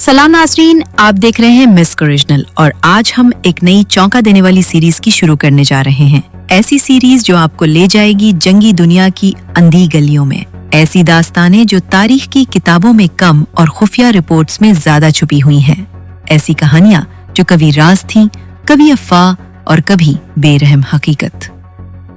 सलाम नाज़रीन, आप देख रहे हैं मिस्क ओरिजिनल और आज हम एक नई चौंका देने वाली सीरीज की शुरू करने जा रहे हैं। ऐसी सीरीज जो आपको ले जाएगी जंगी दुनिया की अंधी गलियों में। ऐसी दास्तानें जो तारीख की किताबों में कम और खुफिया रिपोर्ट्स में ज्यादा छुपी हुई हैं। ऐसी कहानियां जो कभी राज थीं, कभी अफवाह और कभी बेरहम हकीकत।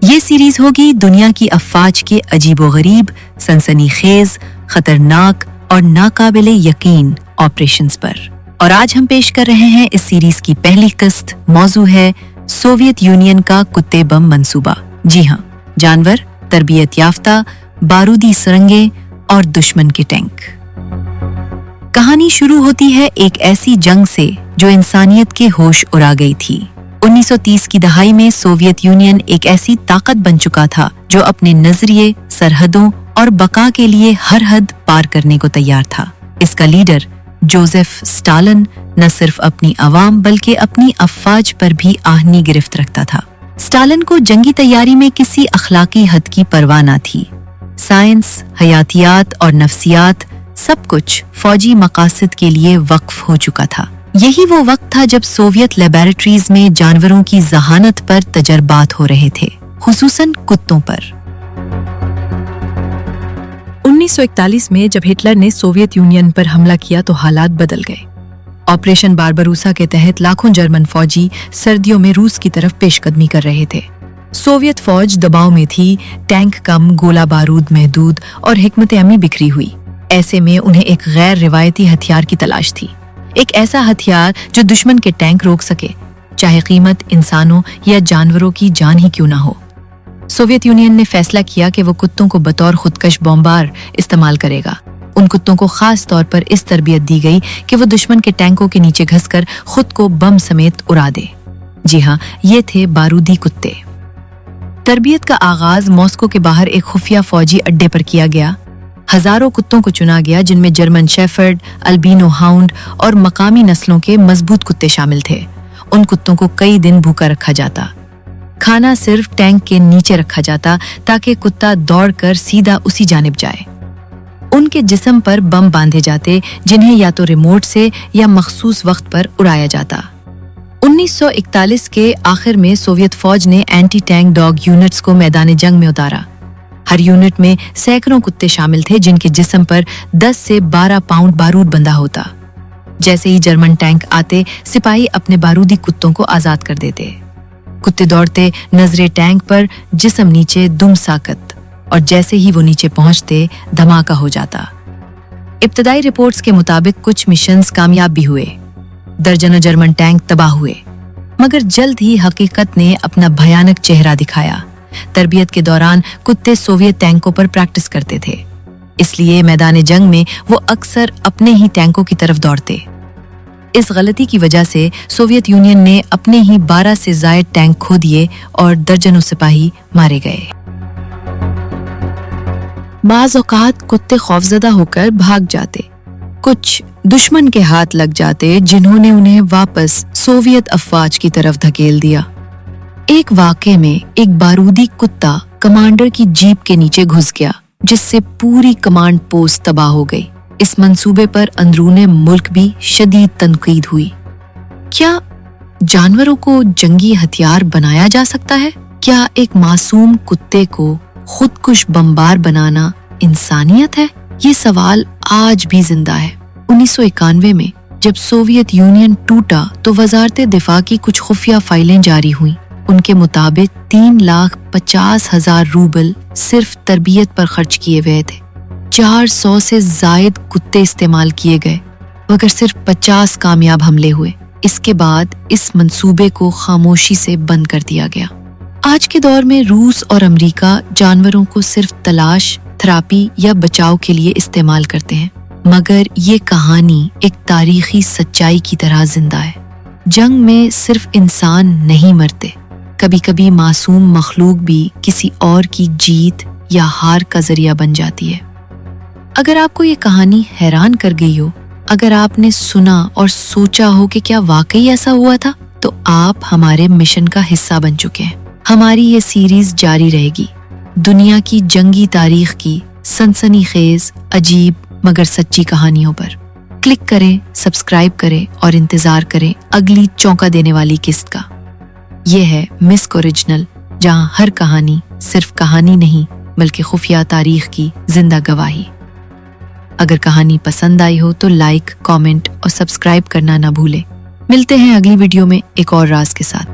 ये सीरीज होगी दुनिया की अफवाज के अजीबोगरीब, सनसनीखेज, खतरनाक और नाकाबिले यकीन ऑपरेशंस पर। और आज हम पेश कर रहे हैं इस सीरीज की पहली किस्त। मौजू है सोवियत यूनियन का कुत्ते बम मंसूबा। जी हाँ, जानवर, तरबियत याफ्ता, बारूदी सुरंगें और दुश्मन के टैंक। कहानी शुरू होती है एक ऐसी जंग से जो इंसानियत के होश उड़ा गई थी। 1930 की दहाई में सोवियत यूनियन एक ऐसी ताकत बन चुका था जो अपने नजरिए, सरहदों और बका के लिए हर हद पार करने को तैयार था। इसका लीडर जोसेफ स्टालिन न सिर्फ अपनी आवाम बल्कि अपनी अफवाज पर भी आहनी गिरफ्त रखता था। स्टालिन को जंगी तैयारी में किसी अखलाकी हद की परवाह न थी। साइंस, हयातियात और नफ्सियात सब कुछ फौजी मकासद के लिए वक्फ हो चुका था। यही वो वक्त था जब सोवियत लेबोरेटरीज में जानवरों की जहानत पर तजर्बात हो रहे थे, खुसूसन कुत्तों पर। 1941 में जब हिटलर ने सोवियत यूनियन पर हमला किया तो हालात बदल गए। ऑपरेशन बारबरूसा के तहत लाखों जर्मन फौजी सर्दियों में रूस की तरफ पेशकदमी कर रहे थे। सोवियत फौज दबाव में थी, टैंक कम, गोला बारूद महदूद और हिकमत अमली बिखरी हुई। ऐसे में उन्हें एक गैर रिवायती हथियार की तलाश थी। एक ऐसा हथियार जो दुश्मन के टैंक रोक सके, चाहे कीमत इंसानों या जानवरों की जान ही क्यों ना हो। सोवियत यूनियन ने फैसला किया कि वो कुत्तों को बतौर खुदकश बॉम्बार इस्तेमाल करेगा। उन कुत्तों को खास तौर पर इस तरबियत दी गई कि वो दुश्मन के टैंकों के नीचे घसकर खुद को बम समेत उड़ा दे। जी हाँ, ये थे बारूदी कुत्ते। तरबियत का आगाज मॉस्को के बाहर एक खुफिया फौजी अड्डे पर किया गया। हजारों कुत्तों को चुना गया जिनमें जर्मन शेफर्ड, अल्बिनो हाउंड और मकामी नस्लों के मजबूत कुत्ते शामिल थे। उन कुत्तों को कई दिन भूखा रखा जाता। खाना सिर्फ टैंक के नीचे रखा जाता ताकि कुत्ता दौड़कर सीधा उसी जानिब जाए। उनके जिस्म पर बम बांधे जाते जिन्हें या तो रिमोट से या मखसूस वक्त पर उड़ाया जाता। 1941 के आखिर में सोवियत फौज ने एंटी टैंक डॉग यूनिट्स को मैदान जंग में उतारा। हर यूनिट में सैकड़ों कुत्ते शामिल थे जिनके जिस्म पर 10 से 12 पाउंड बारूद बंधा होता। जैसे ही जर्मन टैंक आते, सिपाही अपने बारूदी कुत्तों को आजाद कर देते। कुत्ते दौड़ते, नजरे टैंक पर, जिस्म नीचे, दुम साकत, और जैसे ही वो नीचे पहुंचते धमाका हो जाता। इब्तदाई रिपोर्ट्स के मुताबिक कुछ मिशंस कामयाब भी हुए। दर्जनों जर्मन टैंक तबाह हुए, मगर जल्द ही हकीकत ने अपना भयानक चेहरा दिखाया। तरबियत के दौरान कुत्ते सोवियत टैंकों पर प्रैक्टिस करते थे, इसलिए मैदान जंग में वो अक्सर अपने ही टैंकों की तरफ दौड़ते। इस गलती की वजह से सोवियत यूनियन ने अपने ही 12 से ज्यादा टैंक खो दिए और दर्जनों सिपाही मारे गए। बाज़ औक़ात कुत्ते खौफज़दा होकर भाग जाते, कुछ दुश्मन के हाथ लग जाते जिन्होंने उन्हें वापस सोवियत अफवाज की तरफ धकेल दिया। एक वाक़े में एक बारूदी कुत्ता कमांडर की जीप के नीचे घुस गया, जिससे पूरी कमांड पोस्ट तबाह हो गई। इस मंसूबे पर अंदरूने मुल्क भी शदीद तनकीद हुई। क्या जानवरों को जंगी हथियार बनाया जा सकता है? क्या एक मासूम कुत्ते को खुदकुश बमबार बनाना इंसानियत है? ये सवाल आज भी जिंदा है। 1991 में जब सोवियत यूनियन टूटा तो वजारत दिफा की कुछ खुफिया फाइलें जारी हुई। उनके मुताबिक 3,50,000 रूबल सिर्फ तरबियत पर खर्च किए गए थे। 400 से जायद कुत्ते इस्तेमाल किए गए, मगर सिर्फ 50 कामयाब हमले हुए। इसके बाद इस मंसूबे को खामोशी से बंद कर दिया गया। आज के दौर में रूस और अमेरिका जानवरों को सिर्फ तलाश, थेरेपी या बचाव के लिए इस्तेमाल करते हैं, मगर ये कहानी एक तारीखी सच्चाई की तरह जिंदा है। जंग में सिर्फ इंसान नहीं मरते, कभी कभी मासूम मखलूक भी किसी और की जीत या हार का जरिया बन जाती है। अगर आपको ये कहानी हैरान कर गई हो, अगर आपने सुना और सोचा हो कि क्या वाकई ऐसा हुआ था, तो आप हमारे मिशन का हिस्सा बन चुके हैं। हमारी ये सीरीज जारी रहेगी दुनिया की जंगी तारीख की सनसनीखेज, अजीब मगर सच्ची कहानियों पर। क्लिक करें, सब्सक्राइब करें और इंतजार करें अगली चौंका देने वाली किस्त का। यह है मिस्क ओरिजिनल, जहां हर कहानी सिर्फ कहानी नहीं बल्कि खुफिया तारीख की जिंदा गवाही। अगर कहानी पसंद आई हो तो लाइक, कमेंट और सब्सक्राइब करना ना भूलें। मिलते हैं अगली वीडियो में एक और राज के साथ।